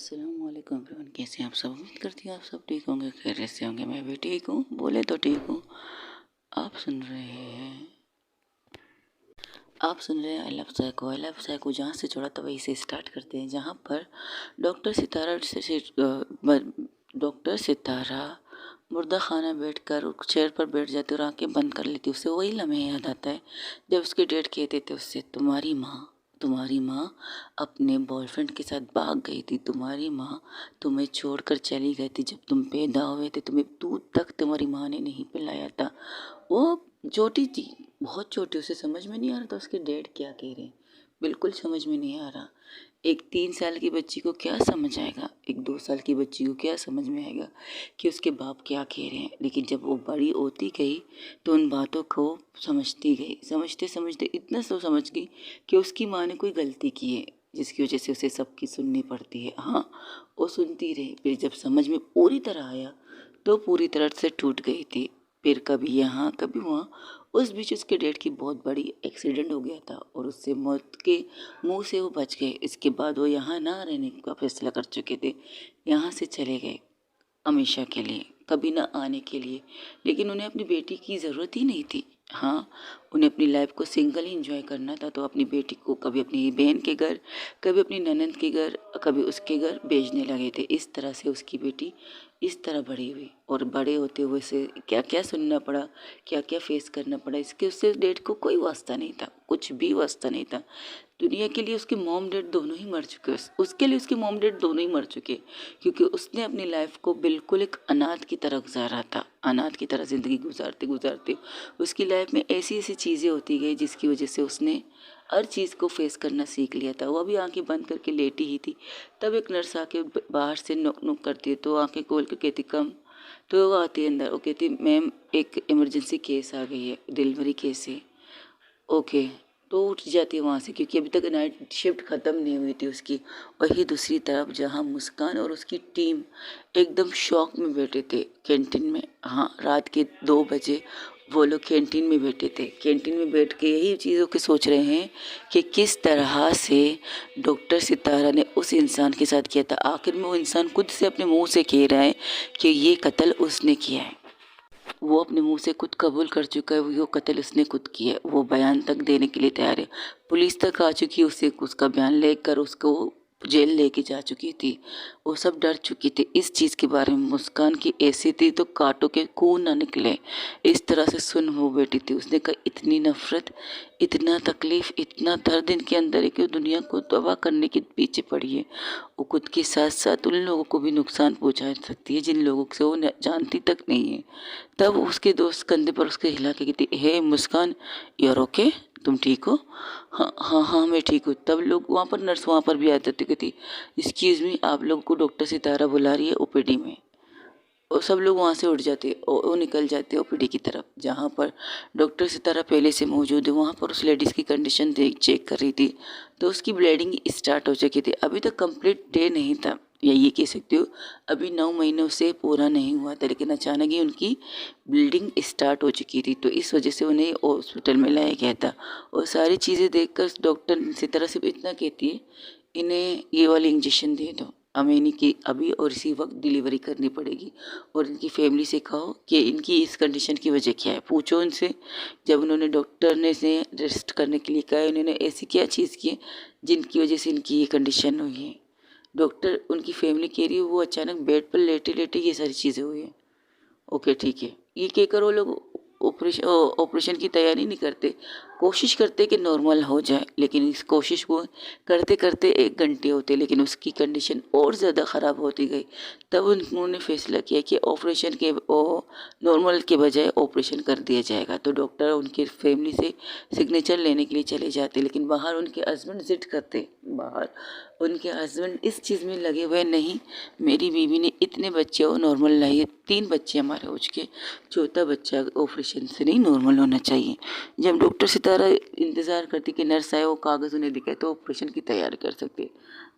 अस्सलामुअलैकुम एवरीवन, कैसे हैं आप सब। उम्मीद करती हूँ आप सब ठीक होंगे, खैरियत से होंगे। मैं भी ठीक हूँ, बोले तो ठीक हूँ। आप सुन रहे हैं आई लव साइको। जहाँ से छोड़ा था वहीं से स्टार्ट करते हैं, जहाँ पर डॉक्टर सितारा मुर्दा खाना बैठकर चेयर पर बैठ जाती और आंखें बंद कर लेती। उसे वही लम्हे याद आता है जब उसके डैड कहते थे उससे, तुम्हारी माँ अपने बॉयफ्रेंड के साथ भाग गई थी, तुम्हारी माँ तुम्हें छोड़कर चली गई थी, जब तुम पैदा हुए थे तुम्हें दूध तक तुम्हारी माँ ने नहीं पिलाया था। वो छोटी थी, बहुत छोटी, उसे समझ में नहीं आ रहा था उसके डैड क्या कह रहे हैं, बिल्कुल समझ में नहीं आ रहा। एक 3 साल की बच्ची को क्या समझ आएगा, एक 2 साल की बच्ची को क्या समझ में आएगा कि उसके बाप क्या कह रहे हैं। लेकिन जब वो बड़ी होती गई तो उन बातों को समझती गई, समझते समझते इतना तो समझ गई कि उसकी माँ ने कोई गलती की है जिसकी वजह से उसे सबकी सुननी पड़ती है। हाँ, वो सुनती रही, फिर जब समझ में पूरी तरह आया तो पूरी तरह से टूट गई थी। फिर कभी यहाँ कभी वहाँ, उस बीच उसके डैड की बहुत बड़ी एक्सीडेंट हो गया था और उससे मौत के मुंह से वो बच गए। इसके बाद वो यहाँ ना रहने का फैसला कर चुके थे, यहाँ से चले गए हमेशा के लिए, कभी ना आने के लिए। लेकिन उन्हें अपनी बेटी की ज़रूरत ही नहीं थी। हाँ, उन्हें अपनी लाइफ को सिंगल ही इंजॉय करना था, तो अपनी बेटी को कभी अपनी बहन के घर, कभी अपनी ननंद के घर, कभी उसके घर भेजने लगे थे। इस तरह से उसकी बेटी इस तरह बड़ी हुई और बड़े होते हुए से क्या क्या सुनना पड़ा, क्या क्या फेस करना पड़ा, इसके उससे डेड को कोई वास्ता नहीं था, कुछ भी वास्ता नहीं था। दुनिया के लिए उसके मॉम डैड दोनों ही मर चुके, उसके लिए उसके मॉम डैड दोनों ही मर चुके, क्योंकि उसने अपनी लाइफ को बिल्कुल एक अनाथ की तरह गुजारा था। अनाथ की तरह ज़िंदगी गुजारते गुजारते उसकी लाइफ में ऐसी ऐसी चीज़ें होती गई जिसकी वजह से उसने हर चीज़ को फेस करना सीख लिया था। वो भी आंखें बंद करके लेटी ही थी, तब एक नर्स आके बाहर से नोक नोक करती है, तो आंखें खोल के कहती कम। तो वो आती है अंदर, वो कहती मैम एक इमरजेंसी केस आ गई है, डिलीवरी केस है। ओके, तो उठ जाती है वहाँ से, क्योंकि अभी तक नाइट शिफ्ट ख़त्म नहीं हुई थी उसकी। वही दूसरी तरफ जहाँ मुस्कान और उसकी टीम एकदम शॉक में बैठे थे कैंटीन में। हाँ, रात के 2 बजे वो लोग कैंटीन में बैठे थे, कैंटीन में बैठ के यही चीज़ों के सोच रहे हैं कि किस तरह से डॉक्टर सितारा ने उस इंसान के साथ किया था। आखिर में वो इंसान खुद से अपने मुंह से कह रहा है कि ये कत्ल उसने किया है, वो अपने मुंह से खुद कबूल कर चुका है, वो कत्ल उसने खुद किया है। वो बयान तक देने के लिए तैयार है, पुलिस तक आ चुकी है, उसे उसका बयान लेकर उसको जेल लेके जा चुकी थी। वो सब डर चुकी थी इस चीज़ के बारे में। मुस्कान की ऐसी थी तो कांटों के खून ना निकले, इस तरह से सुन हो बैठी थी। उसने कहा इतनी नफरत, इतना तकलीफ, इतना दर्द इनके अंदर है कि वो दुनिया को तबाह करने के पीछे पड़ी है। वो खुद के साथ साथ उन लोगों को भी नुकसान पहुंचा सकती है जिन लोगों से वो जानती तक नहीं है। तब उसके दोस्त कंधे पर उसके हिला के कहती हे मुस्कान, यार ओके, तुम ठीक हो। हाँ हाँ हाँ मैं ठीक हूँ। तब लोग वहाँ पर, नर्स वहाँ पर भी आ जाती, कहती एक्सक्यूज़ मी, आप लोगों को डॉक्टर सितारा बुला रही है ओपीडी में। और सब लोग वहाँ से उठ जाते और वो निकल जाते ओपीडी की तरफ, जहाँ पर डॉक्टर सितारा पहले से मौजूद है। वहाँ पर उस लेडीज़ की कंडीशन देख चेक कर रही थी, तो उसकी ब्लीडिंग स्टार्ट हो चुकी थी। अभी तक कंप्लीट डे नहीं था, या ये कह सकती हो अभी 9 महीनों से पूरा नहीं हुआ था, लेकिन अचानक ही उनकी ब्लीडिंग स्टार्ट हो चुकी थी। तो इस वजह से उन्हें हॉस्पिटल में लाया गया था। और सारी चीज़ें देखकर डॉक्टर सितारा सिर्फ इतना कहती है, इन्हें ये वाली इंजेक्शन दे दो, हमें इनकी अभी और इसी वक्त डिलीवरी करनी पड़ेगी। और इनकी फैमिली से कहो कि इनकी इस कंडीशन की वजह क्या है, पूछो उनसे। जब उन्होंने डॉक्टर ने इसे रेस्ट करने के लिए कहा, उन्होंने ऐसी क्या चीज़ की है जिनकी वजह से इनकी ये कंडीशन हुई है। डॉक्टर, उनकी फैमिली कह रही है वो अचानक बेड पर लेटे लेटे ये सारी चीज़ें हुई हैं। ओके ठीक है, ये कहकर वो लोग ऑपरेशन की तैयारी नहीं करते, कोशिश करते कि नॉर्मल हो जाए। लेकिन इस कोशिश को करते करते 1 घंटे होते, लेकिन उसकी कंडीशन और ज़्यादा ख़राब होती गई। तब उन्होंने फैसला किया कि ऑपरेशन के नॉर्मल के बजाय ऑपरेशन कर दिया जाएगा। तो डॉक्टर उनकी फैमिली से सिग्नेचर लेने के लिए चले जाते, लेकिन बाहर उनके हस्बैंड जिद करते। बाहर उनके हस्बैंड इस चीज़ में लगे हुए, नहीं मेरी बीवी ने इतने बच्चे हो नॉर्मल लाई है, 3 बच्चे हमारे हो चुके, चौथा बच्चा ऑपरेशन से नहीं नॉर्मल होना चाहिए। जब डॉक्टर सितारा इंतज़ार करती कि नर्स आए, वो कागज़ उन्हें दिखाए तो ऑपरेशन की तैयारी कर सकते।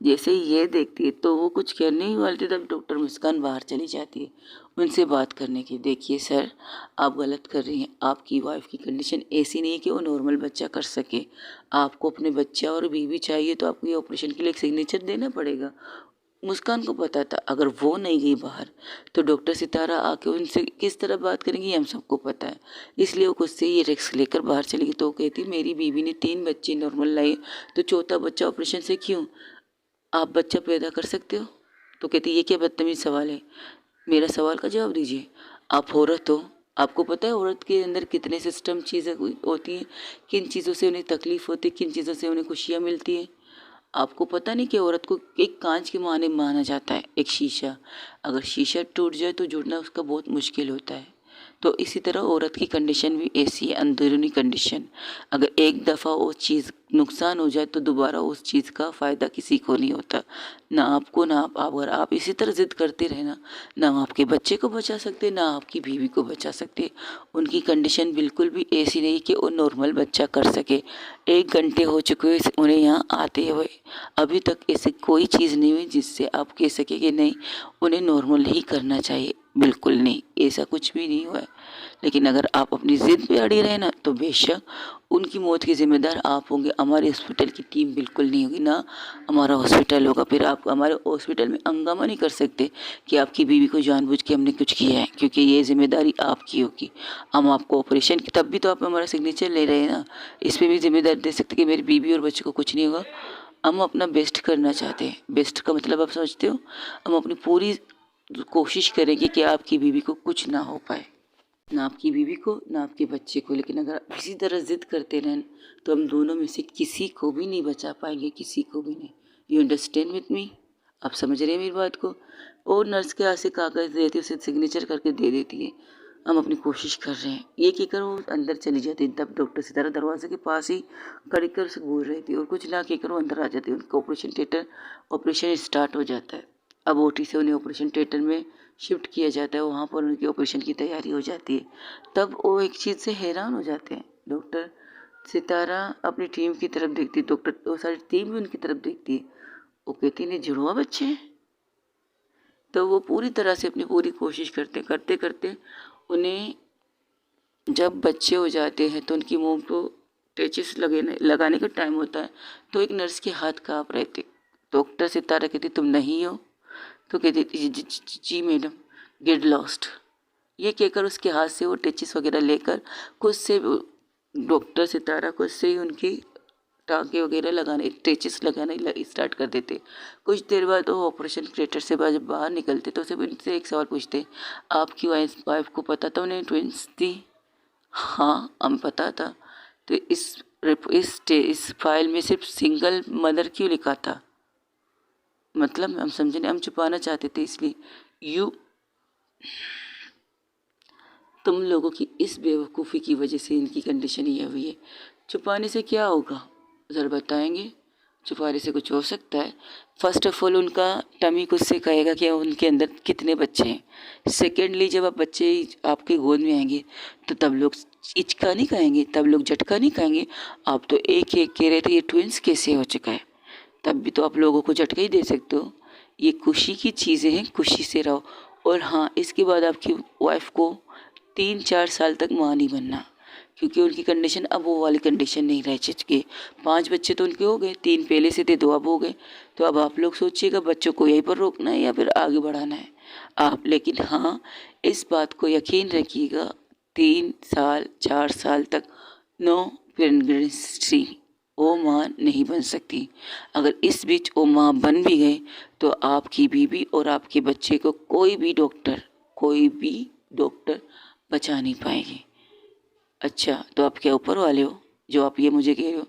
जैसे ही ये देखती है तो वो कुछ कहने ही वाली थी, तब डॉक्टर मुस्कान बाहर चली जाती है उनसे बात करने की। देखिए सर, आप गलत कर रही हैं, आपकी वाइफ की कंडीशन ऐसी नहीं है कि वो नॉर्मल बच्चा कर सके। आपको अपने बच्चा और बीवी चाहिए तो आपको ये ऑपरेशन के लिए एक सिग्नेचर देना पड़ेगा। मुस्कान को पता था अगर वो नहीं गई बाहर तो डॉक्टर सितारा आके उनसे किस तरह बात करेंगी, ये हम सबको पता है। इसलिए वो खुद से ये रिस्क लेकर बाहर चली गई। तो वो कहती मेरी बीवी ने 3 बच्चे नॉर्मल लाए तो चौथा बच्चा ऑपरेशन से क्यों, आप बच्चा पैदा कर सकते हो। तो कहती ये क्या बदतमीज सवाल है, मेरा सवाल का जवाब दीजिए। आप औरत हो, आपको पता है औरत के अंदर कितने सिस्टम चीज़ें होती हैं, किन चीज़ों से उन्हें तकलीफ़ होती है, किन चीज़ों से उन्हें खुशियाँ मिलती हैं। आपको पता नहीं कि औरत को एक कांच के माने माना जाता है, एक शीशा, अगर शीशा टूट जाए तो जुड़ना उसका बहुत मुश्किल होता है। तो इसी तरह औरत की कंडीशन भी ऐसी है, अंदरूनी कंडीशन। अगर एक दफ़ा वो चीज़ नुकसान हो जाए तो दोबारा उस चीज़ का फ़ायदा किसी को नहीं होता, ना आपको ना आप। अगर आप इसी तरह ज़िद करते रहे ना आपके बच्चे को बचा सकते ना आपकी बीवी को बचा सकते। उनकी कंडीशन बिल्कुल भी ऐसी नहीं कि वो नॉर्मल बच्चा कर सके। 1 घंटे हो चुके हैं उन्हें यहाँ आते हुए, अभी तक ऐसी कोई चीज़ नहीं हुई जिससे आप कह सके कि नहीं उन्हें नॉर्मल ही करना चाहिए। बिल्कुल नहीं, ऐसा कुछ भी नहीं हुआ है। लेकिन अगर आप अपनी ज़िद पे अड़ी रहे ना तो बेशक उनकी मौत के ज़िम्मेदार आप होंगे, हमारे हॉस्पिटल की टीम बिल्कुल नहीं होगी, ना हमारा हॉस्पिटल होगा। फिर आप हमारे हॉस्पिटल में हंगामा नहीं कर सकते कि आपकी बीवी को जानबूझ के हमने कुछ किया है, क्योंकि ये ज़िम्मेदारी आपकी होगी। हम आपको ऑपरेशन की तब भी तो आप हमारा सिग्नेचर ले रहे हैं ना, इस पर भी जिम्मेदारी दे सकते कि मेरी बीवी और बच्चे को कुछ नहीं होगा। हम अपना बेस्ट करना चाहते हैं। बेस्ट का मतलब आप समझते हो, हम अपनी पूरी कोशिश करेंगे कि आपकी बीवी को कुछ ना हो पाए, ना आपकी बीवी को ना आपके बच्चे को। लेकिन अगर आप इसी तरह ज़िद करते रहें तो हम दोनों में से किसी को भी नहीं बचा पाएंगे, किसी को भी नहीं। यू अंडरस्टैंड विथ मी, आप समझ रहे हैं मेरी बात को। और नर्स के हाथ से कागज़ देती है, उसे सिग्नेचर करके दे देती है, हम अपनी कोशिश कर रहे हैं। ये कहकर वो अंदर चली जाती है। तब डॉक्टर सितारा दरवाजे के पास ही खड़ी कर उसे घूर रही थी और कुछ ना कहकर वो अंदर आ जाती है। उनका ऑपरेशन स्टार्ट हो जाता है। अब ओटी से उन्हें ऑपरेशन थिएटर में शिफ्ट किया जाता है, वहाँ पर उनकी ऑपरेशन की तैयारी हो जाती है। तब वो एक चीज़ से हैरान हो जाते हैं। डॉक्टर सितारा अपनी टीम की तरफ देखती है, डॉक्टर वो सारी टीम भी उनकी तरफ देखती है। वो कहती है जुड़वा बच्चे हैं। तो वो पूरी तरह से अपनी पूरी कोशिश करते करते उन्हें जब बच्चे हो जाते हैं तो उनकी मुंह को टेचिस लगाने का टाइम होता है। तो एक नर्स के हाथ काँप रहे थे। डॉक्टर सितारा कहती तुम नहीं हो, तो कहती थी जी मैडम, गेट लॉस्ट। ये कहकर उसके हाथ से वो टेचिस वगैरह लेकर खुद से डॉक्टर सितारा खुद से ही उनकी टाँके वगैरह लगाने टेचिस लगाने स्टार्ट कर देते। कुछ देर बाद वो ऑपरेशन थिएटर से जब बाहर निकलते तो सिर्फ उनसे एक सवाल पूछते, आपकी वाइफ को पता था उन्हें ट्विंस थी। हाँ हमें पता था। तो इस फाइल में सिर्फ सिंगल मदर क्यों लिखा था, मतलब हम समझे नहीं, हम छुपाना चाहते थे इसलिए। तुम लोगों की इस बेवकूफ़ी की वजह से इनकी कंडीशन ये हुई है। छुपाने से क्या होगा ज़रा बताएंगे, छुपाने से कुछ हो सकता है। फर्स्ट ऑफ ऑल उनका टमी खुद से कहेगा कि उनके अंदर कितने बच्चे हैं। सेकेंडली जब आप बच्चे आपकी गोद में आएंगे तो तब लोग इचका नहीं कहेंगे, तब लोग झटका नहीं कहेंगे। आप तो एक एक कह रहे थे ये ट्विंस कैसे हो चुका है, तब भी तो आप लोगों को झटका ही दे सकते हो। ये खुशी की चीज़ें हैं, खुशी से रहो। और हाँ, इसके बाद आपकी वाइफ को 3-4 साल तक माँ नहीं बनना, क्योंकि उनकी कंडीशन अब वो वाली कंडीशन नहीं रह चुकी। 5 बच्चे तो उनके हो गए, 3 पहले से थे 2 अब हो गए। तो अब आप लोग सोचिएगा बच्चों को यहीं पर रोकना है या फिर आगे बढ़ाना है आप। लेकिन हाँ, इस बात को यकीन रखिएगा 3 साल 4 साल तक नो प्रेगनेंसी, वो माँ नहीं बन सकती। अगर इस बीच वो माँ बन भी गए तो आपकी बीवी और आपके बच्चे को कोई भी डॉक्टर बचा नहीं पाएगी। अच्छा तो आप क्या ऊपर वाले हो जो आप ये मुझे कह रहे हो?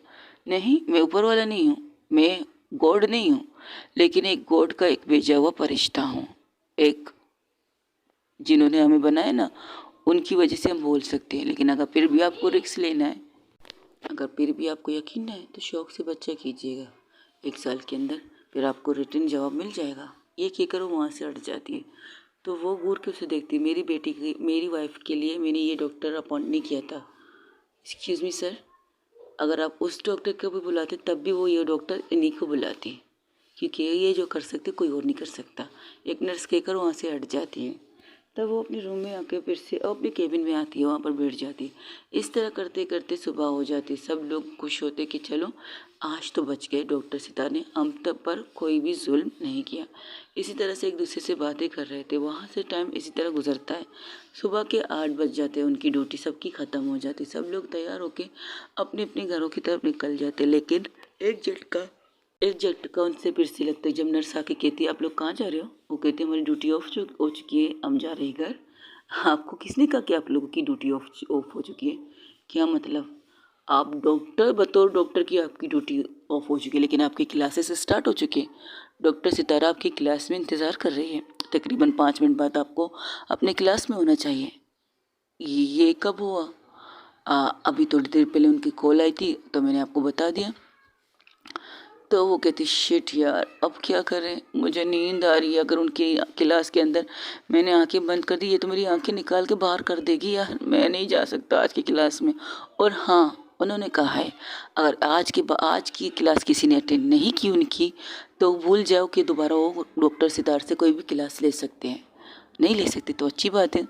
नहीं, मैं ऊपर वाला नहीं हूँ, मैं गॉड नहीं हूँ, लेकिन एक गॉड का एक भेजा हुआ फरिश्ता हूँ। एक जिन्होंने हमें बनाया ना, उनकी वजह से हम बोल सकते हैं। लेकिन अगर फिर भी आपको रिस्क लेना है, अगर फिर भी आपको यकीन है तो शौक से बच्चा कीजिएगा 1 साल के अंदर, फिर आपको रिटर्न जवाब मिल जाएगा। ये कहकर वो वहाँ से हट जाती है। तो वो घूर के उसे देखती है, मेरी वाइफ के लिए मैंने ये डॉक्टर अपॉइंट नहीं किया था। एक्सक्यूज़ मी सर, अगर आप उस डॉक्टर को भी बुलाते तब भी वो ये डॉक्टर इन्हीं को बुलाती, क्योंकि ये जो कर सकते कोई और नहीं कर सकता। एक नर्स कहकर वहाँ से हट जाती है। तब वो अपने रूम में आके फिर से अपने केबिन में आती है, वहाँ पर बैठ जाती है। इस तरह करते करते सुबह हो जाती है। सब लोग खुश होते कि चलो आज तो बच गए। डॉक्टर सितार ने हम तक पर कोई भी जुल्म नहीं किया। इसी तरह से एक दूसरे से बातें कर रहे थे। वहाँ से टाइम इसी तरह गुजरता है। सुबह के 8 बज जाते हैं, उनकी ड्यूटी सबकी ख़त्म हो जाती, सब लोग तैयार होके अपने अपने घरों की तरफ निकल जाते। लेकिन एक झटका उनसे फिर से लगता है। जब नर्स आके कहती है आप लोग कहाँ जा रहे हो, वो कहते हैं हमारी ड्यूटी ऑफ हो चुकी है, हम जा रहे हैं घर। आपको किसने कहा कि आप लोगों की ड्यूटी ऑफ हो चुकी है? क्या मतलब? आप डॉक्टर, बतौर डॉक्टर की आपकी ड्यूटी ऑफ हो चुकी है, लेकिन आपकी क्लासेस स्टार्ट हो चुकी है। डॉक्टर सितारा आपकी क्लास में इंतज़ार कर रही है। तकरीबन 5 मिनट बाद आपको अपने क्लास में होना चाहिए। ये कब हुआ? अभी थोड़ी देर पहले उनकी कॉल आई थी तो मैंने आपको बता दिया। तो वो कहती शिट यार, अब क्या करें, मुझे नींद आ रही है। अगर उनकी क्लास के अंदर मैंने आंखें बंद कर दी, ये तो मेरी आंखें निकाल के बाहर कर देगी यार, मैं नहीं जा सकता आज की क्लास में। और हाँ, उन्होंने कहा है अगर आज की क्लास किसी ने अटेंड नहीं की उनकी, तो भूल जाओ कि दोबारा वो डॉक्टर सिद्धार्थ से कोई भी क्लास ले सकते हैं। नहीं ले सकते तो अच्छी बात है।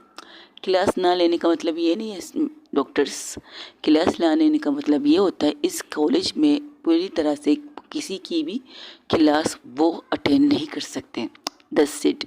क्लास ना लेने का मतलब ये नहीं है डॉक्टर्स, क्लास ना लेने का मतलब ये होता है इस कॉलेज में पूरी तरह से किसी की भी क्लास वो अटेंड नहीं कर सकते। 10 सीट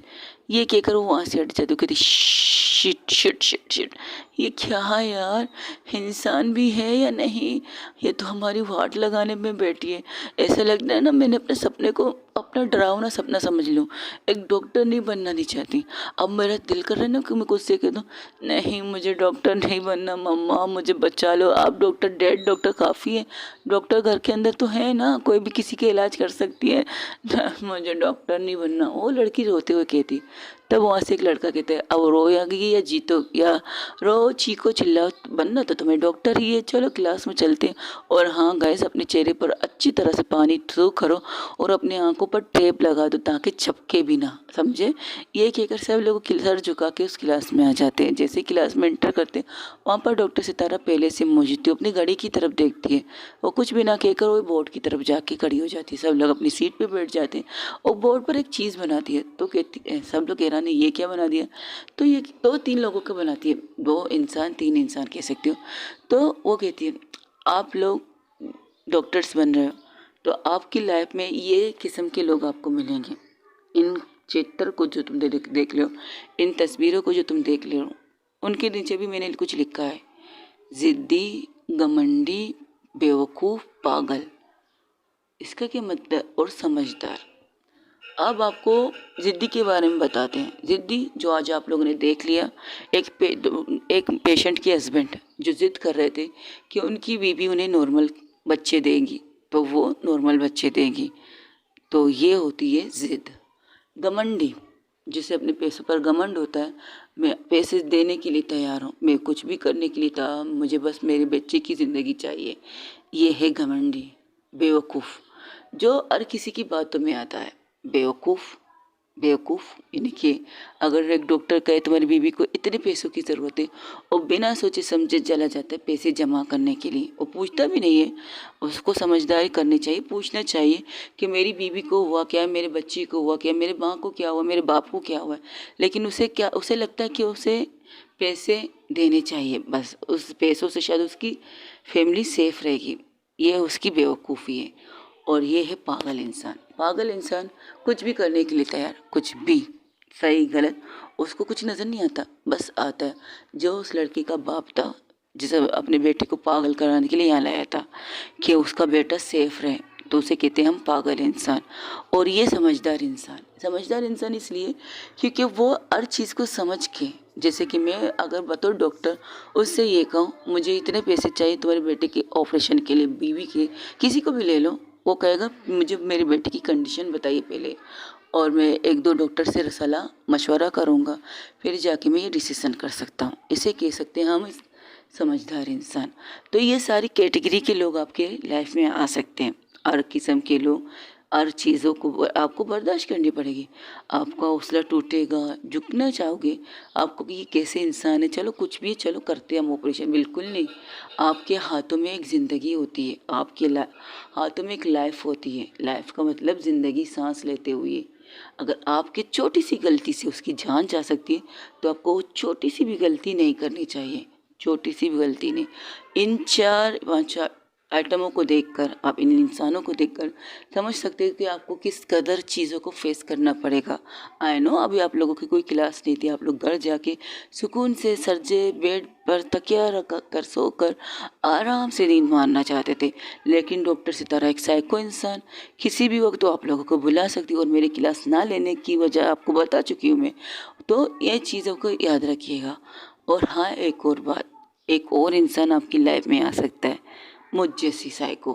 ये कहकर वो वहाँ से हट जाते। कहती शिट शिट शिट शिट, ये क्या है यार, इंसान भी है या नहीं? ये तो हमारी वाट लगाने में बैठी है। ऐसा लगता है ना मैंने अपने सपने को अपना डरावना सपना समझ लूँ। एक डॉक्टर नहीं बनना नहीं चाहती। अब मेरा दिल कर रहा है ना कि मैं कुछ से कह दूँ नहीं मुझे डॉक्टर नहीं बनना, मम्मा मुझे बचा लो आप, डॉक्टर डेड डॉक्टर काफ़ी है, डॉक्टर घर के अंदर तो है ना, कोई भी किसी का इलाज कर सकती है, मुझे डॉक्टर नहीं बनना। वो लड़की रोते हुए कहती। तब वहाँ से एक लड़का कहता है अब रोएगी या जीतो, या रो चीखो चिल्लाओ, बनना तो तुम्हें डॉक्टर ही है, चलो क्लास में चलते हैं। और हाँ गाइस, अपने चेहरे पर अच्छी तरह से पानी थ्रू करो और अपने आंखों पर टेप लगा दो ताकि छपके भी ना, समझे? ये कहकर सब लोग सर झुका के उस क्लास में आ जाते हैं। जैसे क्लास में एंटर करते हैं, वहाँ पर डॉक्टर सितारा पहले से मौजूद थी। अपनी घड़ी की तरफ देखती है, वो कुछ भी ना कहकर वो बोर्ड की तरफ जाके खड़ी हो जाती है। सब लोग अपनी सीट पे बैठ जाते हैं और बोर्ड पर एक चीज़ बनाती है। तो कहती है, सब लोग हैरान है ये क्या बना दिया? तो ये 2-3 लोगों का बनाती है, 2 इंसान 3 इंसान कह सकते हो। तो वो कहती है आप लोग डॉक्टर्स बन रहे हो तो आपकी लाइफ में ये किस्म के लोग आपको मिलेंगे। इन चित्र को जो तुम देख रहे हो, इन तस्वीरों को जो तुम देख रहे हो, उनके नीचे भी मैंने कुछ लिखा है, ज़िद्दी, घमंडी, बेवकूफ़, पागल। इसका क्या मतलब? और समझदार। अब आपको ज़िद्दी के बारे में बताते हैं। ज़िद्दी जो आज आप लोगों ने देख लिया, एक पेशेंट के हस्बैंड जो ज़िद कर रहे थे कि उनकी बीवी उन्हें नॉर्मल बच्चे देगी, तो वो नॉर्मल बच्चे देगी, तो ये होती है ज़िद। घमंडी, जिसे अपने पैसों पर घमंड होता है, मैं पैसे देने के लिए तैयार हूँ, मैं कुछ भी करने के लिए तैयार हूँ, मुझे बस मेरे बच्चे की ज़िंदगी चाहिए, ये है घमंडी। बेवकूफ़, जो हर किसी की बातों में आता है। बेवकूफ़ यानी कि अगर एक डॉक्टर कहे तुम्हारी बीवी को इतने पैसों की ज़रूरत है और बिना सोचे समझे चला जाता है पैसे जमा करने के लिए, वो पूछता भी नहीं है। उसको समझदारी करनी चाहिए, पूछना चाहिए कि मेरी बीवी को हुआ क्या है, मेरे बच्चे को हुआ क्या, मेरे माँ को क्या हुआ, मेरे बाप को क्या हुआ है। लेकिन उसे लगता है कि उसे पैसे देने चाहिए, बस उस पैसों से शायद उसकी फैमिली सेफ रहेगी। ये उसकी बेवकूफ़ी है। और ये है पागल इंसान। पागल इंसान कुछ भी करने के लिए तैयार, कुछ भी, सही गलत उसको कुछ नज़र नहीं आता, बस आता है जो उस लड़की का बाप था जिसे अपने बेटे को पागल कराने के लिए यहाँ लाया था कि उसका बेटा सेफ रहे, तो उसे कहते हैं हम पागल इंसान। और ये समझदार इंसान इसलिए क्योंकि वो हर चीज़ को समझ के, जैसे कि मैं अगर बतौर डॉक्टर उससे ये कहूँ मुझे इतने पैसे चाहिए तुम्हारे बेटे के ऑपरेशन के लिए, बीवी के, किसी को भी ले लो, वो कहेगा मुझे मेरे बेटे की कंडीशन बताइए पहले, और मैं 1-2 डॉक्टर से सलाह मशवरा करूँगा, फिर जाके मैं ये डिसीज़न कर सकता हूँ। इसे कह सकते हैं हम समझदार इंसान। तो ये सारी कैटेगरी के लोग आपके लाइफ में आ सकते हैं। हर किस्म के लोग, हर चीज़ों को आपको बर्दाश्त करनी पड़ेगी। आपका हौसला टूटेगा, झुकना चाहोगे, आपको कि ये कैसे इंसान है, चलो कुछ भी है, चलो करते हैं हम ऑपरेशन, बिल्कुल नहीं। आपके हाथों में एक ज़िंदगी होती है, आपके हाथों में एक लाइफ होती है। लाइफ का मतलब ज़िंदगी, सांस लेते हुए। अगर आपकी छोटी सी गलती से उसकी जान जा सकती है तो आपको वो छोटी सी भी गलती नहीं करनी चाहिए, छोटी सी भी गलती नहीं। इन 4-5 आइटमों को देखकर, आप इन इंसानों को देखकर समझ सकते हैं कि आपको किस कदर चीज़ों को फेस करना पड़ेगा। आई नो अभी आप लोगों की कोई क्लास नहीं थी, आप लोग घर जाके सुकून से सरजे बेड पर तकिया रख कर सोकर आराम से नींद मारना चाहते थे, लेकिन डॉक्टर सितारा एक साइको इंसान किसी भी वक्त तो आप लोगों को बुला सकती और मेरी क्लास ना लेने की वजह आपको बता चुकी हूँ मैं। तो ये चीज़ों को याद रखिएगा। और हाँ, एक और बात, एक और इंसान आपकी लाइफ में आ सकता है, मुझ जैसी साइको।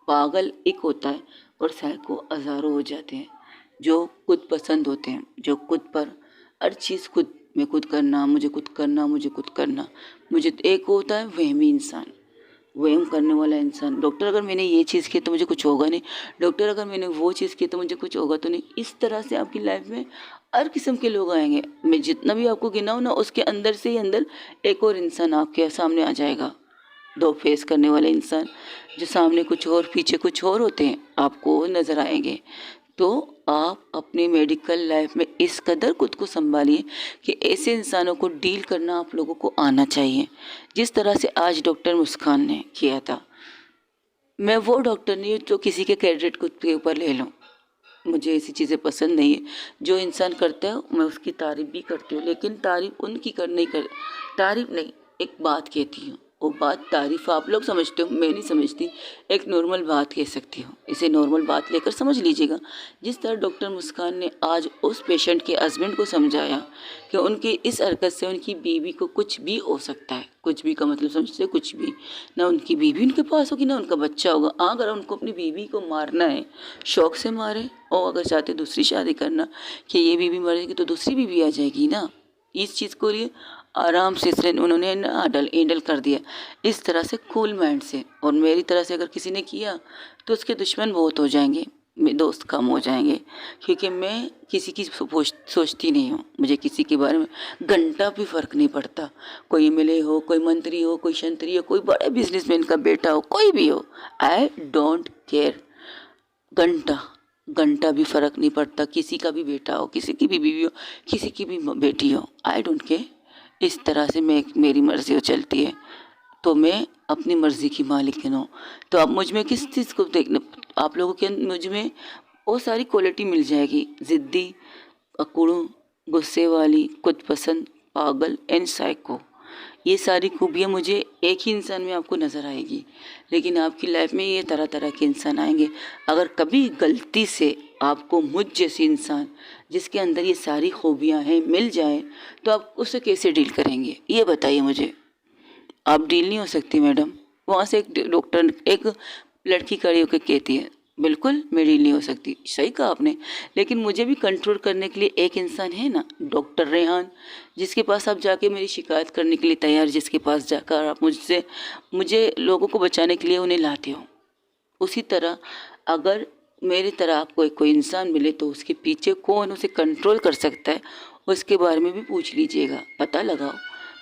पागल एक होता है और साइको हज़ारों हो जाते हैं, जो खुद पसंद होते हैं, जो खुद पर हर चीज़ खुद में खुद करना, मुझे खुद करना, मुझे खुद करना। मुझे एक होता है वहमी इंसान, वहम करने वाला इंसान। डॉक्टर अगर मैंने ये चीज़ की तो मुझे कुछ होगा नहीं, डॉक्टर अगर मैंने वो चीज़ की तो मुझे कुछ होगा तो नहीं। इस तरह से आपकी लाइफ में हर किस्म के लोग आएंगे। मैं जितना भी आपको गिनाऊँ ना, उसके अंदर से ही अंदर एक और इंसान आपके सामने आ जाएगा। दो फेस करने वाले इंसान, जो सामने कुछ और पीछे कुछ और होते हैं, आपको नज़र आएंगे। तो आप अपनी मेडिकल लाइफ में इस कदर खुद को संभालिए कि ऐसे इंसानों को डील करना आप लोगों को आना चाहिए, जिस तरह से आज डॉक्टर मुस्कान ने किया था। मैं वो डॉक्टर नहीं हूँ जो किसी के क्रेडिट खुद के ऊपर ले लूँ, मुझे ऐसी चीज़ें पसंद नहीं है। जो इंसान करता है मैं उसकी तारीफ़ भी करती हूँ, लेकिन तारीफ़ उनकी कर नहीं कर तारीफ़ नहीं, एक बात कहती हूँ। वो बात तारीफ़ आप लोग समझते हो, मैं नहीं समझती। एक नॉर्मल बात कह सकती हूँ, इसे नॉर्मल बात लेकर समझ लीजिएगा। जिस तरह डॉक्टर मुस्कान ने आज उस पेशेंट के हस्बैंड को समझाया कि उनकी इस हरकत से उनकी बीवी को कुछ भी हो सकता है, कुछ भी का मतलब समझते कुछ भी, ना उनकी बीवी उनके पास होगी ना उनका बच्चा होगा। अगर उनको अपनी बीवी को मारना है, शौक से मारे, और अगर चाहते दूसरी शादी करना कि ये बीवी मरेगी तो दूसरी बीवी आ जाएगी ना। इस चीज़ को लिए आराम से इसलिए उन्होंने हैंडल कर दिया, इस तरह से कूल माइंड से। और मेरी तरह से अगर किसी ने किया तो उसके दुश्मन बहुत हो जाएंगे, मेरे दोस्त कम हो जाएंगे, क्योंकि मैं किसी की सोचती नहीं हूँ। मुझे किसी के बारे में घंटा भी फ़र्क नहीं पड़ता, कोई एमएलए हो, कोई मंत्री हो, कोई शंत्री हो, कोई बड़े बिजनेसमैन का बेटा हो, कोई भी हो, आई डोंट केयर। घंटा घंटा भी फ़र्क नहीं पड़ता, किसी का भी बेटा हो, किसी की भी बीवी हो, किसी की भी बेटी हो, आई डोंट केयर। इस तरह से मेरी मर्ज़ी हो चलती है, तो मैं अपनी मर्ज़ी की मालिकिन हूँ। तो अब मुझ में किस चीज़ को देखना, आप लोगों के मुझ में वो सारी क्वालिटी मिल जाएगी, ज़िद्दी, अकुड़ू, गुस्से वाली, खुद पसंद, पागल एंड साइको। ये सारी खूबियाँ मुझे एक ही इंसान में आपको नज़र आएगी, लेकिन आपकी लाइफ में ये तरह तरह के इंसान आएंगे। अगर कभी गलती से आपको मुझ जैसी इंसान जिसके अंदर ये सारी खूबियाँ हैं मिल जाए, तो आप उससे कैसे डील करेंगे, ये बताइए मुझे। आप डील नहीं हो सकती मैडम। वहाँ से एक डॉक्टर, एक लड़की खड़ी होकर कहती है, बिल्कुल मैं डील नहीं हो सकती। सही कहा आपने, लेकिन मुझे भी कंट्रोल करने के लिए एक इंसान है ना, डॉक्टर रेहान, जिसके पास आप जाके मेरी शिकायत करने के लिए तैयार, जिसके पास जाकर आप मुझे लोगों को बचाने के लिए उन्हें लाते हो। उसी तरह अगर मेरी तरह आपको कोई इंसान मिले तो उसके पीछे कौन उसे कंट्रोल कर सकता है, उसके बारे में भी पूछ लीजिएगा, पता लगाओ।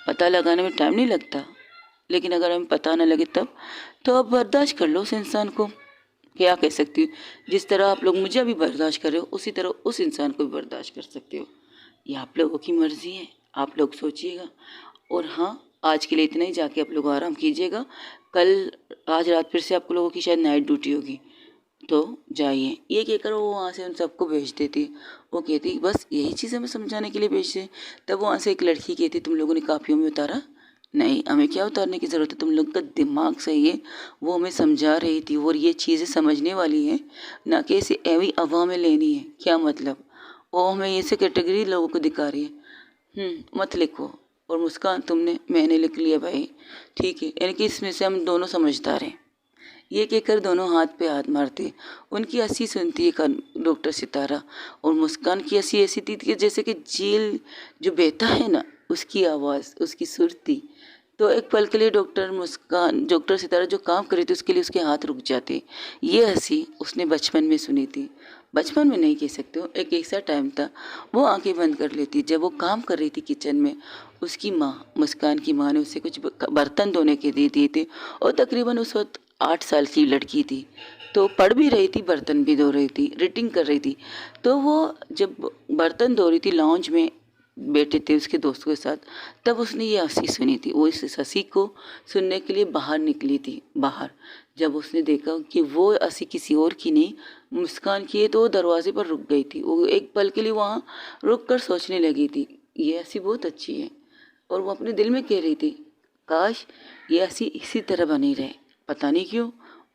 पता लगाने में टाइम नहीं लगता, लेकिन अगर हमें पता ना लगे तब, तो आप बर्दाश्त कर लो उस इंसान को। क्या कह सकती हूँ, जिस तरह आप लोग मुझे अभी बर्दाश्त कर रहे हो, उसी तरह उस इंसान को भी बर्दाश्त कर सकते हो। ये आप लोगों की मर्ज़ी है, आप लोग सोचिएगा। और हाँ, आज के लिए इतना ही, जाके आप लोग आराम कीजिएगा। कल आज रात फिर से आप लोगों की शायद नाइट ड्यूटी होगी, तो जाइए। ये कहकर वो वहाँ से उन सबको भेज देती। वो कहती बस यही चीज़ हमें समझाने के लिए भेजते। तब वहाँ से एक लड़की कहती, तुम लोगों ने कापियों में उतारा? नहीं, हमें क्या उतारने की ज़रूरत है, तुम लोग का दिमाग सही है। वो हमें समझा रही थी, और ये चीज़ें समझने वाली हैं, ना कि इसे एवी हवा में लेनी है। क्या मतलब, वो हमें ऐसे कैटेगरी लोगों को दिखा रही है। मत लिखो। और मुस्कान, मैंने लिख लिया भाई, ठीक है, यानी कि इसमें से हम दोनों समझदार हैं। ये कहकर दोनों हाथ पे हाथ मारते, उनकी हंसी सुनती है डॉक्टर सितारा। और मुस्कान की हंसी ऐसी थी कि जैसे कि झील जो बहता है ना, उसकी आवाज़, उसकी सुरती। तो एक पल के लिए डॉक्टर सितारा जो काम कर रही थी उसके लिए उसके हाथ रुक जाते। ये हंसी उसने बचपन में सुनी थी, बचपन में नहीं कह सकते हो, एक ऐसा टाइम था। वो आंखें बंद कर लेती जब वो काम कर रही थी किचन में। उसकी माँ, मुस्कान की माँ ने उसे कुछ बर्तन धोने के दे दिए थे, और तकरीबन उस वक्त 8 साल की लड़की थी, तो पढ़ भी रही थी, बर्तन भी धो रही थी, रीडिंग कर रही थी। तो वो जब बर्तन धो रही थी लॉन्च में, बैठे थे उसके दोस्तों के साथ, तब उसने ये हंसी सुनी थी। वो इस हंसी को सुनने के लिए बाहर निकली थी। बाहर जब उसने देखा कि वो हंसी किसी और की नहीं, मुस्कान की है, तो वो दरवाजे पर रुक गई थी। वो एक पल के लिए वहाँ रुक कर सोचने लगी थी, ये हंसी बहुत अच्छी है। और वो अपने दिल में कह रही थी, काश ये हंसी इसी तरह बनी रहे। पता नहीं क्यों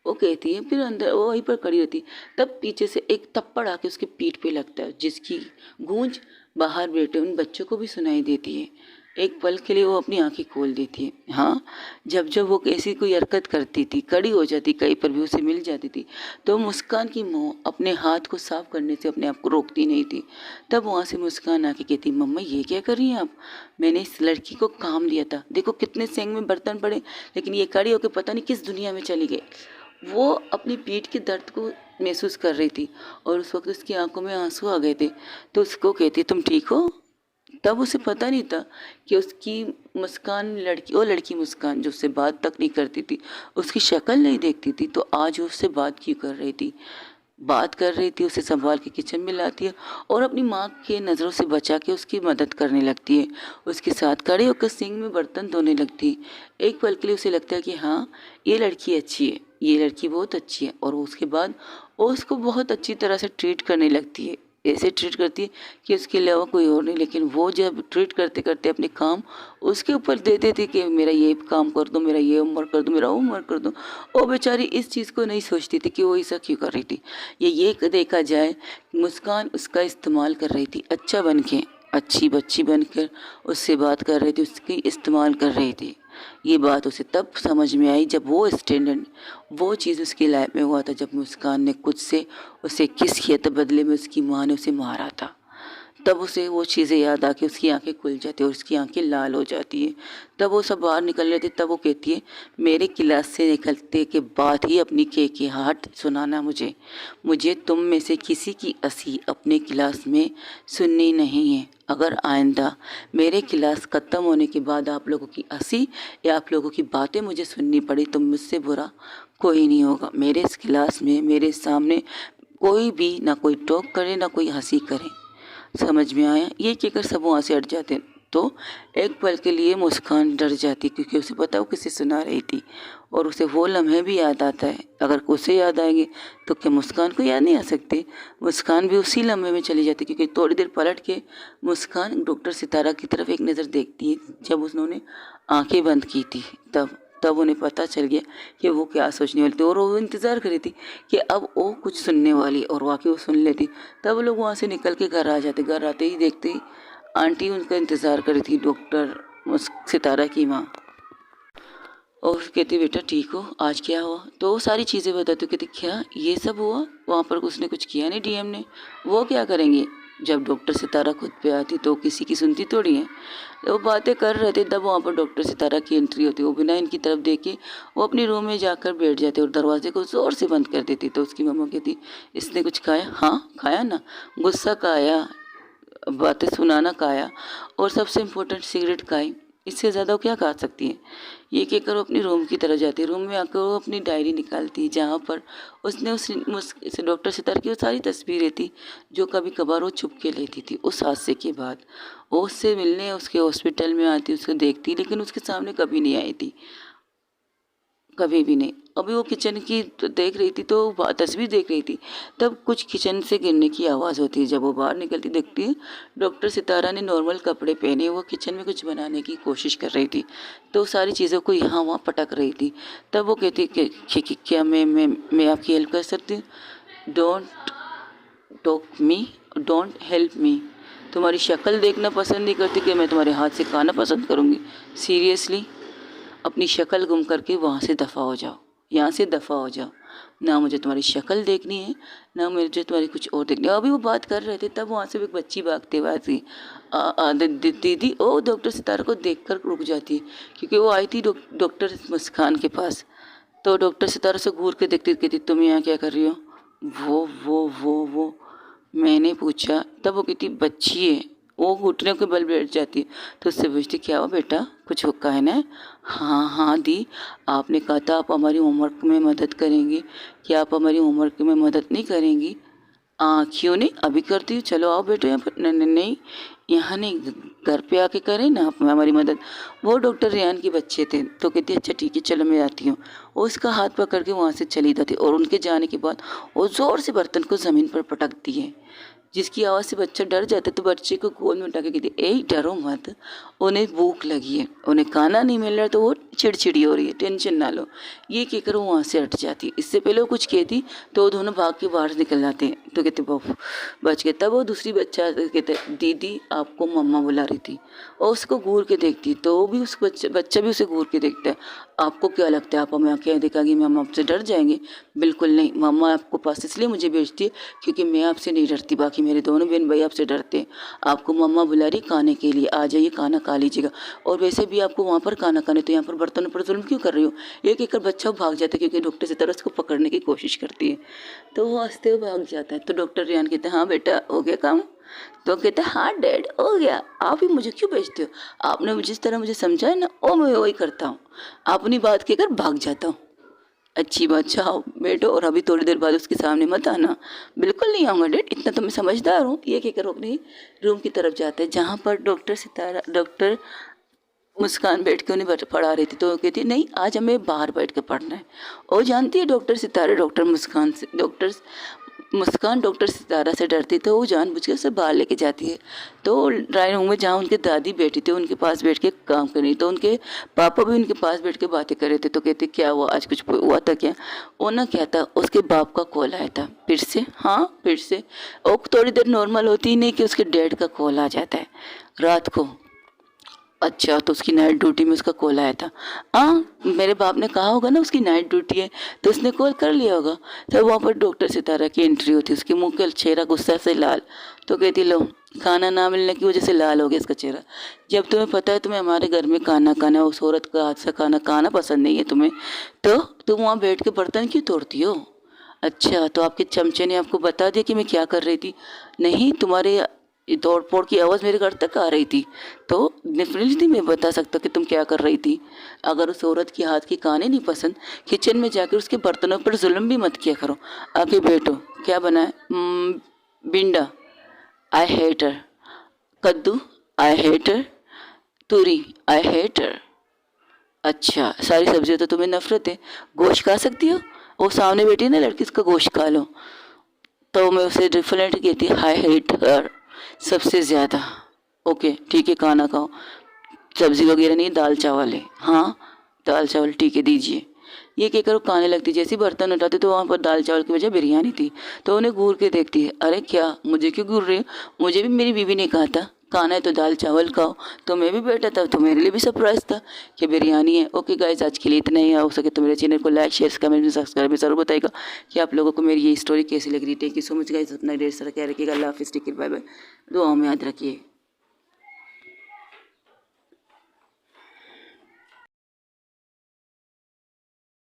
वो कहती है। फिर अंदर वो वहीं पर खड़ी होती, तब पीछे से एक थप्पड़ आके उसके पीठ पे लगता है, जिसकी गूंज बाहर बैठे उन बच्चों को भी सुनाई देती है। एक पल के लिए वो अपनी आंखें खोल देती है। हाँ, जब जब वो ऐसी कोई हरकत करती थी, खड़ी हो जाती, कहीं पर भी उसे मिल जाती थी, तो मुस्कान की मोह अपने हाथ को साफ करने से अपने आप को रोकती नहीं थी। तब वहाँ से मुस्कान आके कहती, मम्मा ये क्या कर रही हैं आप? मैंने इस लड़की को काम दिया था, देखो कितने सेंग में बर्तन पड़े, लेकिन ये खड़ी होकर पता नहीं किस दुनिया में चली गई। वो अपनी पीठ के दर्द को महसूस कर रही थी और उस वक्त उसकी आंखों में आंसू आ गए थे। तो उसको कहती, तुम ठीक हो? तब उसे पता नहीं था कि उसकी मुस्कान लड़की, वो लड़की मुस्कान जो उससे बात तक नहीं करती थी, उसकी शक्ल नहीं देखती थी, तो आज वो उससे बात क्यों कर रही थी। बात कर रही थी, उसे संभाल के किचन में लाती है और अपनी माँ के नज़रों से बचा के उसकी मदद करने लगती है। उसके साथ खड़े होकर सिंक में बर्तन धोने लगती है। एक पल के लिए उसे लगता है कि हाँ, ये लड़की अच्छी है, ये लड़की बहुत अच्छी है। और उसके बाद वो उसको बहुत अच्छी तरह से ट्रीट करने लगती है, ऐसे ट्रीट करती है कि उसके अलावा कोई और नहीं। लेकिन वो जब ट्रीट करते करते अपने काम उसके ऊपर दे देती कि मेरा ये काम कर दो, मेरा ये होमवर्क कर दो, मेरा होमवर्क कर दो, वो बेचारी इस चीज़ को नहीं सोचती थी कि वो ऐसा क्यों कर रही थी। ये देखा जाए, मुस्कान उसका इस्तेमाल कर रही थी, अच्छा बन के, अच्छी बच्ची बनकर उससे बात कर रही थी, उसकी इस्तेमाल कर रही थी। ये बात उसे तब समझ में आई जब वो स्टैंडर्ड, वो चीज़ उसकी लाइफ में हुआ था, जब मुस्कान ने खुद से उसे किस किया था, बदले में उसकी माँ ने उसे मारा था। तब उसे वो चीज़ें याद आके उसकी आंखें खुल जाती है और उसकी आंखें लाल हो जाती है। तब वो सब बाहर निकल लेती, तब वो कहती है, मेरे क्लास से निकलते के बाद ही अपनी केकेहाट सुनाना मुझे, मुझे तुम में से किसी की हंसी अपने क्लास में सुननी नहीं है। अगर आइंदा मेरे क्लास ख़त्म होने के बाद आप लोगों की हंसी या आप लोगों की बातें मुझे सुननी पड़ी, तो मुझसे बुरा कोई नहीं होगा। मेरे इस क्लास में मेरे सामने कोई भी ना कोई टॉक करे ना कोई हंसी करे। समझ में आया? ये कहकर सब वहाँ से हट जाते। तो एक पल के लिए मुस्कान डर जाती, क्योंकि उसे पता वो किसे सुना रही थी और उसे वो लम्हे भी याद आता है। अगर उसे याद आएंगे तो क्या मुस्कान को याद नहीं आ सकते? मुस्कान भी उसी लम्हे में चली जाती, क्योंकि थोड़ी देर पलट के मुस्कान डॉक्टर सितारा की तरफ एक नज़र देखती है। जब उन्होंने आंखें बंद की थी, तब उन्हें पता चल गया कि वो क्या सोचने वाली थी और वो इंतज़ार कर रही थी कि अब वो कुछ सुनने वाली, और वाकई वो सुन लेती। तब लोग वहाँ से निकल के घर आ जाते। घर आते ही देखते ही आंटी उनका इंतज़ार कर रही थी, डॉक्टर सितारा की माँ। और कहती, बेटा ठीक हो, आज क्या हुआ? तो वो सारी चीज़ें बताती, कहती क्या ये सब हुआ? वहाँ पर उसने कुछ किया नहीं, डीएम ने, वो क्या करेंगे? जब डॉक्टर सितारा खुद पे आती तो किसी की सुनती थोड़ी है। वो बातें कर रहे थे, तब वहाँ पर डॉक्टर सितारा की एंट्री होती। वो बिना इनकी तरफ देखे वो अपनी रूम में जाकर बैठ जाते और दरवाजे को ज़ोर से बंद कर देती। तो उसकी मम्मा कहती, इसने कुछ खाया? हाँ खाया ना, गुस्सा खाया, बातें सुनाना खाया, और सबसे इम्पोर्टेंट सिगरेट खाई। इससे ज़्यादा वो क्या खा सकती है? ये कहकर वो अपनी रूम की तरफ जाती है। रूम में आकर वो अपनी डायरी निकालती है, जहाँ पर उसने उस डॉक्टर सितार की वो सारी तस्वीरें थी जो कभी कभार वो छुप के लेती थी। उस हादसे के बाद वो उससे मिलने उसके हॉस्पिटल में आती, उसको देखती, लेकिन उसके सामने कभी नहीं आई थी, कभी भी नहीं। अभी वो किचन की देख रही थी, तो तस्वीर देख रही थी, तब कुछ किचन से गिरने की आवाज़ होती है। जब वो बाहर निकलती, देखती है डॉक्टर सितारा ने नॉर्मल कपड़े पहने, वो किचन में कुछ बनाने की कोशिश कर रही थी, तो सारी चीज़ों को यहाँ वहाँ पटक रही थी। तब वो कहती कि क्या मैं आपकी हेल्प कर सकती हूँ? Don't talk me, don't help me. तुम्हारी शक्ल देखना पसंद नहीं करती कि मैं तुम्हारे हाथ से खाना पसंद करूँगी? सीरियसली, अपनी शक्ल गुम करके वहाँ से दफ़ा हो जाओ, यहाँ से दफ़ा हो जाओ। ना मुझे तुम्हारी शक्ल देखनी है, ना मुझे तुम्हारी कुछ और देखनी है। अभी वो बात कर रहे थे, तब वहाँ से एक बच्ची भागते हुए आती, दीदी ओ डॉक्टर सितारा को देखकर रुक जाती, क्योंकि वो आई थी डॉक्टर मुस्कान के पास। तो डॉक्टर सितारा से घूर के देखती, कहती तुम यहाँ क्या कर रही हो? वो मैंने पूछा। तब वो कहती बच्ची है। वो घुटने के बल बैठ जाती है। तो उससे पूछती, क्या हुआ बेटा, कुछ हुक्का है ना? हाँ हाँ दी, आपने कहा था आप हमारी होमवर्क में मदद करेंगी, क्या आप हमारी होमवर्क में मदद नहीं करेंगी? क्यों नहीं, अभी करती हूँ, चलो आओ बैठो यहाँ पर। नहीं नहीं नहीं, यहाँ नहीं, घर पे आके करें ना आप हमारी मदद। वो डॉक्टर रेहान के बच्चे थे तो कहती अच्छा ठीक है चलो मैं आती हूँ। वो उसका हाथ पकड़ के वहाँ से चली जाती और उनके जाने के बाद वो ज़ोर से बर्तन को ज़मीन पर पटकती है, जिसकी आवाज़ से बच्चा डर जाता है। तो बच्चे को गोद में उठा के कहती है डरो मत, उन्हें भूख लगी है, उन्हें खाना नहीं मिल रहा तो वो चिड़चिड़ी हो रही है, टेंशन ना लो। ये कहकर वो वहाँ से हट जाती। इससे पहले वो कुछ कहती तो वो दोनों भाग के बाहर निकल जाते हैं। तो कहते बफ बच गए। तब वो दूसरी बच्चा कहते दीदी आपको मम्मा बुला रही थी, और उसको घूर के देखती तो वो भी उस बच्चा भी उसे घूर के देखता है। आपको क्या लगता है आप हमें क्या दिखाएंगे, हम आपसे डर जाएंगे? बिल्कुल नहीं, मम्मा आपको पास इसलिए मुझे भेजती है क्योंकि मैं आपसे नहीं डरती, बाकी मेरे दोनों बहन भाई आपसे डरते हैं। आपको मम्मा बुला रही खाने के लिए, आ जाइए खाना खा लीजिएगा। और वैसे भी आपको वहाँ पर खाना खाने, तो यहाँ पर बर्तनों पर जुल्म क्यों कर रही हो? एक एक कर बच्चा भाग जाता है क्योंकि डॉक्टर से तरह उसको पकड़ने की कोशिश करती है, तो वो हंसते हुए भाग जाता है। तो डॉक्टर रेहान कहते हैं हाँ बेटा हो गया काम? तो कहते हैं हाँ डैड हो गया, आप ही मुझे क्यों भेजते हो? आपने जिस तरह मुझे समझाया ना वो मैं वही करता हूँ, अपनी बात कहकर भाग जाता हूँ। अच्छी बात, जाओ बैठो और अभी थोड़ी देर बाद उसके सामने मत आना। बिल्कुल नहीं आऊँगा डैड, इतना तो मैं समझदार हूँ। ये कहकर अपने रूम की तरफ जाता है जहाँ पर डॉक्टर मुस्कान बैठ के उन्हें पढ़ा रही थी। तो वो कहती नहीं आज हमें बाहर बैठ के पढ़ना है। और जानती है डॉक्टर सितारा डॉक्टर सितारा से डरती, तो वो जानबूझ के उसे बाहर लेके जाती है। तो ड्राइंग रूम में जहाँ उनकी दादी बैठी थी उनके पास बैठ के काम कर रही, तो उनके पापा भी उनके पास बैठ के बातें कर रहे थे। तो कहते क्या हुआ, आज कुछ हुआ था क्या? वो ना क्या था, उसके बाप का कॉल आया था फिर से। हाँ फिर से, और थोड़ी देर नॉर्मल होती ही नहीं कि उसके डैड का कॉल आ जाता है रात को। अच्छा, तो उसकी नाइट ड्यूटी में उसका कॉल आया था। हाँ मेरे बाप ने कहा होगा ना उसकी नाइट ड्यूटी है, तो उसने कॉल कर लिया होगा। तो वहाँ पर डॉक्टर सितारा की एंट्री होती है, उसके मुंह का चेहरा गुस्सा से लाल। तो कहती लो खाना ना मिलने की वजह से लाल हो गया इसका चेहरा। जब तुम्हें पता है तुम्हें हमारे घर में खाना खाना, उस औरत का हाथ से खाना खाना पसंद नहीं है तुम्हें, तो तुम वहाँ बैठ के बर्तन क्यों तोड़ती हो? अच्छा, तो आपके चमचे ने आपको बता दिया कि मैं क्या कर रही थी? नहीं, तुम्हारे दौड़ पोड़ की आवाज़ मेरे घर तक आ रही थी, तो डेफिनेटली मैं बता सकता कि तुम क्या कर रही थी। अगर उस औरत की हाथ की खाने नहीं पसंद, किचन में जाकर उसके बर्तनों पर जुल्म भी मत किया करो। आके बैठो, क्या बना है? Minda, I hate her. कद्दू, I hate her. Turi, I hate her. अच्छा, सारी सब्जियों तो तुम्हें नफरत है, गोश्त खा सकती हो? वो सामने बैठी है ना लड़की, उसका गोश्त खा लो। तो मैं उसे डिफरेंट कहती, आई हेट हर सबसे ज़्यादा। ओके ठीक है, खाना खाओ। सब्जी वगैरह नहीं, दाल चावल है? हाँ दाल चावल ठीक है दीजिए। ये कहकर वो खाने लगती। जैसे ही बर्तन उठाते तो वहाँ पर दाल चावल की बजाय बिरयानी थी। तो उन्हें घूर के देखती है, अरे क्या मुझे क्यों घूर रही हो? मुझे भी मेरी बीवी ने कहा था खाना है तो दाल चावल खाओ, तो मैं भी बैठा था, तो मेरे लिए भी सरप्राइज था कि बिरयानी है। ओके गाइस, आज के लिए इतना ही। हो सके तो मेरे चैनल को लाइक शेयर कमेंट में सब्सक्राइब भी जरूर बताएगा कि आप लोगों को मेरी ये स्टोरी कैसी लग रही है। Thank you so much guys, अपना ढेर सारा ख्याल रखिएगा। अल्लाह हाफिज़, टेक केयर, बाय बाय, दुआओं में याद रखिए।